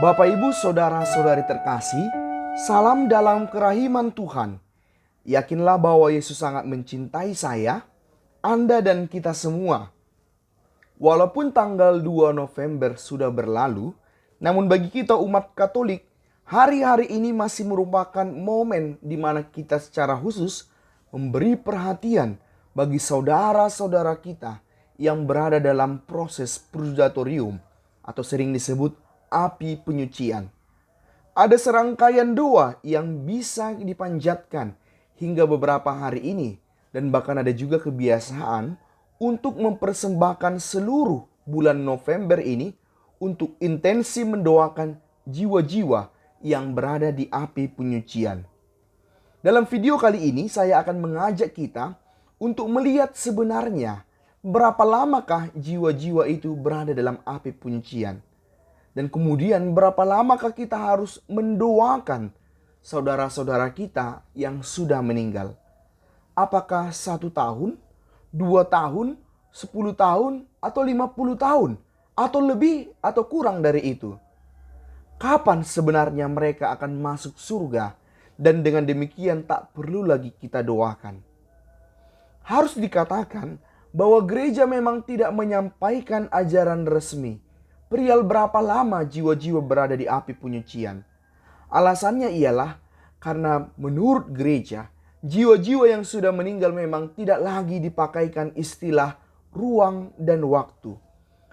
Bapak Ibu Saudara-saudari terkasih, salam dalam kerahiman Tuhan. Yakinlah bahwa Yesus sangat mencintai saya, Anda dan kita semua. Walaupun tanggal 2 November sudah berlalu, namun bagi kita umat Katolik, hari-hari ini masih merupakan momen di mana kita secara khusus memberi perhatian bagi saudara-saudara kita yang berada dalam proses purgatorium atau sering disebut api penyucian. Ada serangkaian doa yang bisa dipanjatkan hingga beberapa hari ini, dan bahkan ada juga kebiasaan untuk mempersembahkan seluruh bulan November ini untuk intensi mendoakan jiwa-jiwa yang berada di api penyucian. Dalam video kali ini saya akan mengajak kita untuk melihat sebenarnya berapa lamakah jiwa-jiwa itu berada dalam api penyucian. Dan kemudian berapa lamakah kita harus mendoakan saudara-saudara kita yang sudah meninggal. Apakah 1 tahun, 2 tahun, 10 tahun, atau 50 tahun, atau lebih atau kurang dari itu? Kapan sebenarnya mereka akan masuk surga dan dengan demikian tak perlu lagi kita doakan? Harus dikatakan bahwa gereja memang tidak menyampaikan ajaran resmi perihal berapa lama jiwa-jiwa berada di api penyucian. Alasannya ialah karena menurut gereja, jiwa-jiwa yang sudah meninggal memang tidak lagi dipakaikan istilah ruang dan waktu.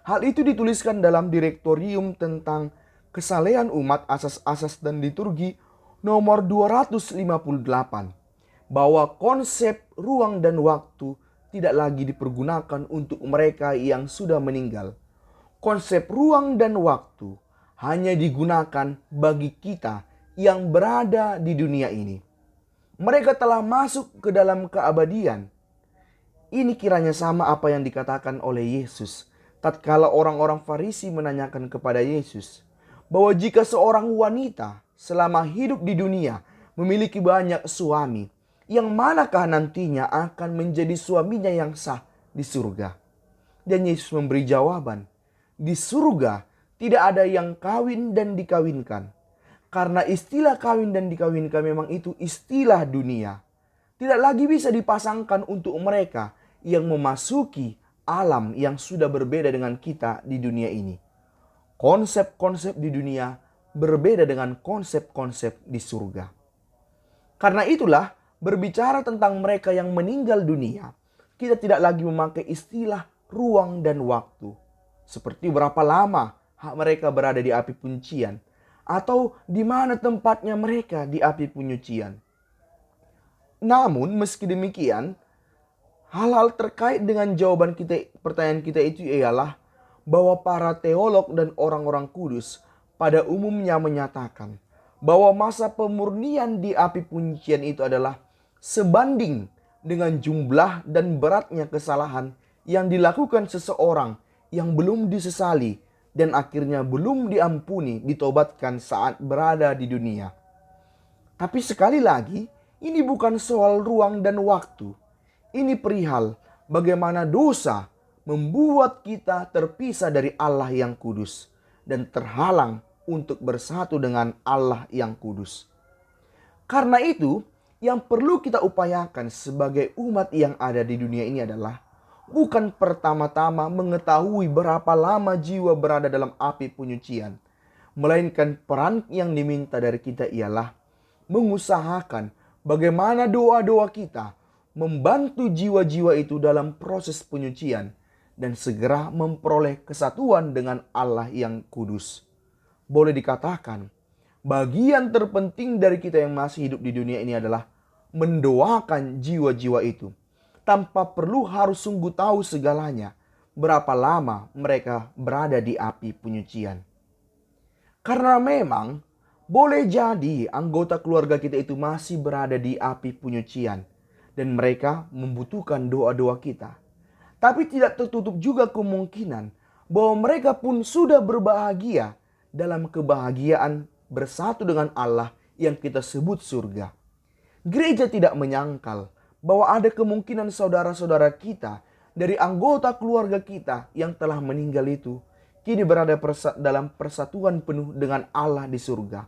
Hal itu dituliskan dalam Direktorium tentang Kesalehan Umat Asas-Asas dan Liturgi nomor 258, bahwa konsep ruang dan waktu tidak lagi dipergunakan untuk mereka yang sudah meninggal. Konsep ruang dan waktu hanya digunakan bagi kita yang berada di dunia ini. Mereka telah masuk ke dalam keabadian. Ini kiranya sama apa yang dikatakan oleh Yesus tatkala orang-orang Farisi menanyakan kepada Yesus bahwa jika seorang wanita selama hidup di dunia memiliki banyak suami, yang manakah nantinya akan menjadi suaminya yang sah di surga? Dan Yesus memberi jawaban, di surga tidak ada yang kawin dan dikawinkan. Karena istilah kawin dan dikawinkan memang itu istilah dunia. Tidak lagi bisa dipasangkan untuk mereka yang memasuki alam yang sudah berbeda dengan kita di dunia ini. Konsep-konsep di dunia berbeda dengan konsep-konsep di surga. Karena itulah, berbicara tentang mereka yang meninggal dunia, kita tidak lagi memakai istilah ruang dan waktu. Seperti berapa lama hak mereka berada di api penyucian, atau di mana tempatnya mereka di api penyucian. Namun meski demikian, hal-hal terkait dengan jawaban kita, pertanyaan kita itu ialah bahwa para teolog dan orang-orang kudus pada umumnya menyatakan bahwa masa pemurnian di api penyucian itu adalah sebanding dengan jumlah dan beratnya kesalahan yang dilakukan seseorang yang belum disesali dan akhirnya belum diampuni, ditobatkan saat berada di dunia. Tapi sekali lagi, ini bukan soal ruang dan waktu. Ini perihal bagaimana dosa membuat kita terpisah dari Allah yang kudus dan terhalang untuk bersatu dengan Allah yang kudus. Karena itu, yang perlu kita upayakan sebagai umat yang ada di dunia ini adalah bukan pertama-tama mengetahui berapa lama jiwa berada dalam api penyucian, melainkan peran yang diminta dari kita ialah mengusahakan bagaimana doa-doa kita membantu jiwa-jiwa itu dalam proses penyucian dan segera memperoleh kesatuan dengan Allah yang kudus. Boleh dikatakan, bagian terpenting dari kita yang masih hidup di dunia ini adalah mendoakan jiwa-jiwa itu, tanpa perlu harus sungguh tahu segalanya berapa lama mereka berada di api penyucian. Karena memang boleh jadi anggota keluarga kita itu masih berada di api penyucian dan mereka membutuhkan doa-doa kita. Tapi tidak tertutup juga kemungkinan bahwa mereka pun sudah berbahagia dalam kebahagiaan bersatu dengan Allah yang kita sebut surga. Gereja tidak menyangkal bahwa ada kemungkinan saudara-saudara kita dari anggota keluarga kita yang telah meninggal itu kini berada dalam persatuan penuh dengan Allah di surga.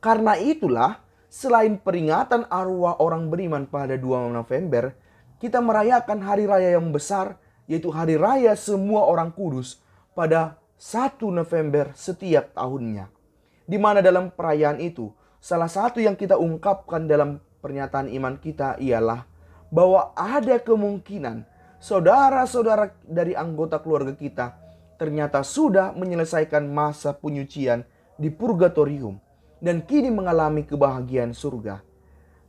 Karena itulah, selain peringatan arwah orang beriman pada 2 November, kita merayakan hari raya yang besar, yaitu Hari Raya Semua Orang Kudus pada 1 November setiap tahunnya. Di mana dalam perayaan itu, salah satu yang kita ungkapkan dalam pernyataan iman kita ialah bahwa ada kemungkinan saudara-saudara dari anggota keluarga kita ternyata sudah menyelesaikan masa penyucian di purgatorium dan kini mengalami kebahagiaan surga.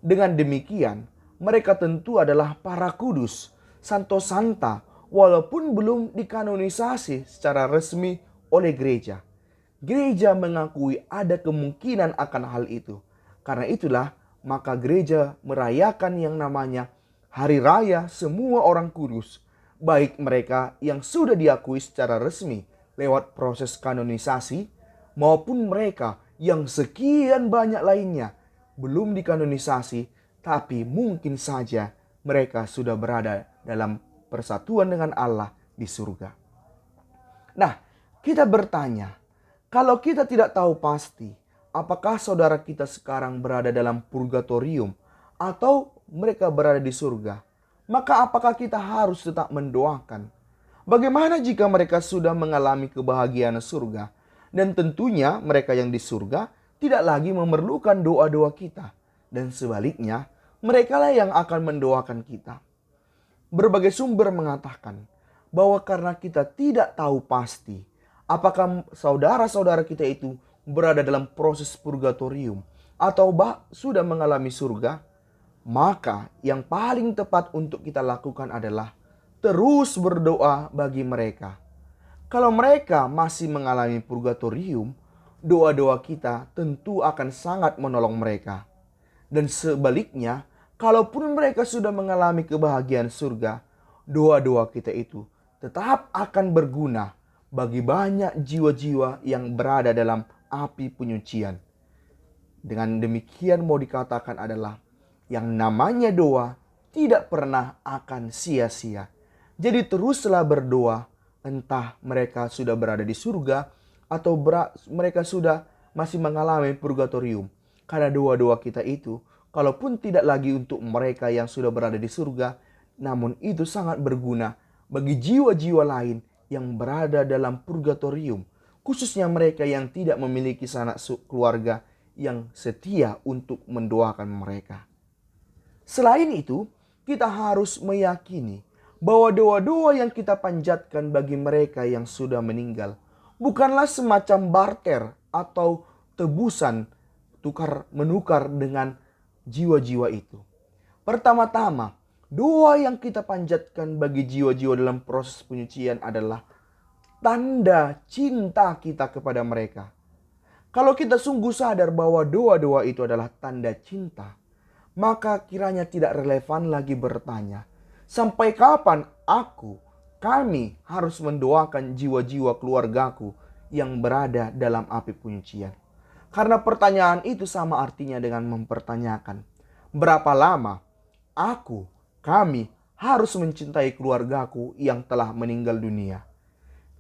Dengan demikian, mereka tentu adalah para kudus, santo santa, walaupun belum dikanonisasi secara resmi oleh gereja. Gereja mengakui ada kemungkinan akan hal itu. Karena itulah, maka gereja merayakan yang namanya Hari Raya Semua Orang Kudus, baik mereka yang sudah diakui secara resmi lewat proses kanonisasi, maupun mereka yang sekian banyak lainnya belum dikanonisasi, tapi mungkin saja mereka sudah berada dalam persatuan dengan Allah di surga. Nah, kita bertanya, kalau kita tidak tahu pasti apakah saudara kita sekarang berada dalam purgatorium atau mereka berada di surga, maka apakah kita harus tetap mendoakan? Bagaimana jika mereka sudah mengalami kebahagiaan surga? Dan tentunya mereka yang di surga tidak lagi memerlukan doa-doa kita. Dan sebaliknya, merekalah yang akan mendoakan kita. Berbagai sumber mengatakan bahwa karena kita tidak tahu pasti apakah saudara-saudara kita itu berada dalam proses purgatorium atau sudah mengalami surga, maka yang paling tepat untuk kita lakukan adalah terus berdoa bagi mereka. Kalau mereka masih mengalami purgatorium, doa-doa kita tentu akan sangat menolong mereka. Dan sebaliknya, kalaupun mereka sudah mengalami kebahagiaan surga, doa-doa kita itu tetap akan berguna bagi banyak jiwa-jiwa yang berada dalam api penyucian. Dengan demikian mau dikatakan adalah yang namanya doa tidak pernah akan sia-sia. Jadi teruslah berdoa, entah mereka sudah berada di surga atau mereka sudah masih mengalami purgatorium. Karena doa-doa kita itu, kalaupun tidak lagi untuk mereka yang sudah berada di surga, namun itu sangat berguna bagi jiwa-jiwa lain yang berada dalam purgatorium. Khususnya mereka yang tidak memiliki sanak keluarga yang setia untuk mendoakan mereka. Selain itu, kita harus meyakini bahwa doa-doa yang kita panjatkan bagi mereka yang sudah meninggal bukanlah semacam barter atau tebusan tukar-menukar dengan jiwa-jiwa itu. Pertama-tama, doa yang kita panjatkan bagi jiwa-jiwa dalam proses penyucian adalah tanda cinta kita kepada mereka. Kalau kita sungguh sadar bahwa doa-doa itu adalah tanda cinta, maka kiranya tidak relevan lagi bertanya, sampai kapan kami harus mendoakan jiwa-jiwa keluargaku yang berada dalam api penyucian? Karena pertanyaan itu sama artinya dengan mempertanyakan, berapa lama kami harus mencintai keluargaku yang telah meninggal dunia?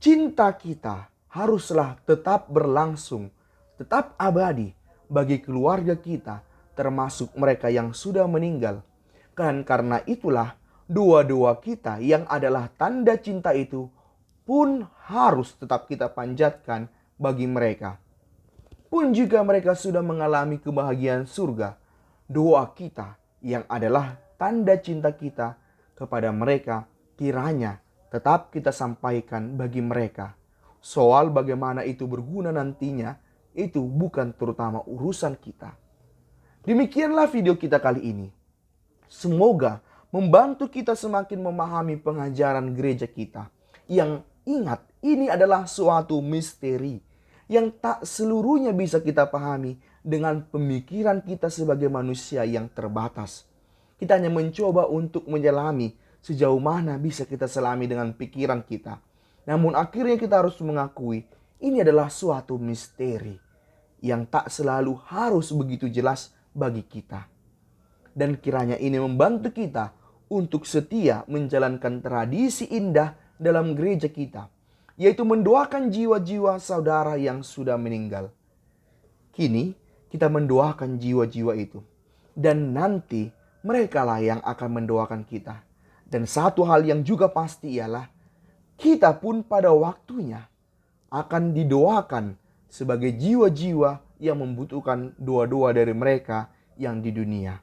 Cinta kita haruslah tetap berlangsung, tetap abadi bagi keluarga kita, termasuk mereka yang sudah meninggal. Karena itulah doa-doa kita yang adalah tanda cinta itu pun harus tetap kita panjatkan bagi mereka. Pun jika mereka sudah mengalami kebahagiaan surga, doa kita yang adalah tanda cinta kita kepada mereka kiranya tetap kita sampaikan bagi mereka. Soal bagaimana itu berguna nantinya, itu bukan terutama urusan kita. Demikianlah video kita kali ini. Semoga membantu kita semakin memahami pengajaran gereja kita. Yang ingat, ini adalah suatu misteri yang tak seluruhnya bisa kita pahami dengan pemikiran kita sebagai manusia yang terbatas. Kita hanya mencoba untuk menyelami sejauh mana bisa kita selami dengan pikiran kita. Namun akhirnya kita harus mengakui ini adalah suatu misteri yang tak selalu harus begitu jelas bagi kita. Dan kiranya ini membantu kita untuk setia menjalankan tradisi indah dalam gereja kita. yaitu mendoakan jiwa-jiwa saudara yang sudah meninggal. Kini kita mendoakan jiwa-jiwa itu, dan nanti merekalah yang akan mendoakan kita. Dan satu hal yang juga pasti ialah kita pun pada waktunya akan didoakan sebagai jiwa-jiwa yang membutuhkan doa-doa dari mereka yang di dunia.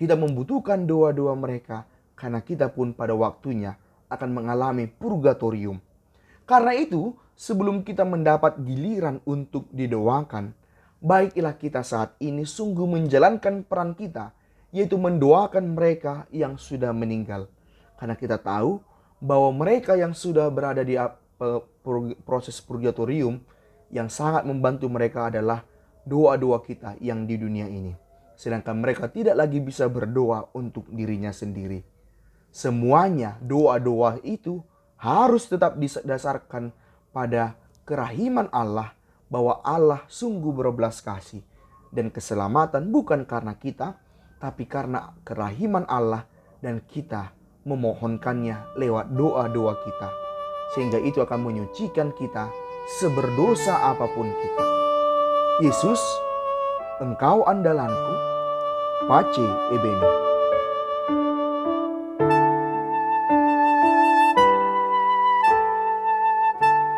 Kita membutuhkan doa-doa mereka karena kita pun pada waktunya akan mengalami purgatorium. Karena itu, sebelum kita mendapat giliran untuk didoakan, baiklah kita saat ini sungguh menjalankan peran kita, yaitu mendoakan mereka yang sudah meninggal. Karena kita tahu bahwa mereka yang sudah berada di proses purgatorium, yang sangat membantu mereka adalah doa-doa kita yang di dunia ini. Sedangkan mereka tidak lagi bisa berdoa untuk dirinya sendiri. Semuanya doa-doa itu harus tetap didasarkan pada kerahiman Allah, bahwa Allah sungguh berbelas kasih. Dan keselamatan bukan karena kita, tapi karena kerahiman Allah, dan kita memohonkannya lewat doa-doa kita. Sehingga itu akan menyucikan kita seberdosa apapun kita. Yesus, Engkau andalanku, Pace Ebeni.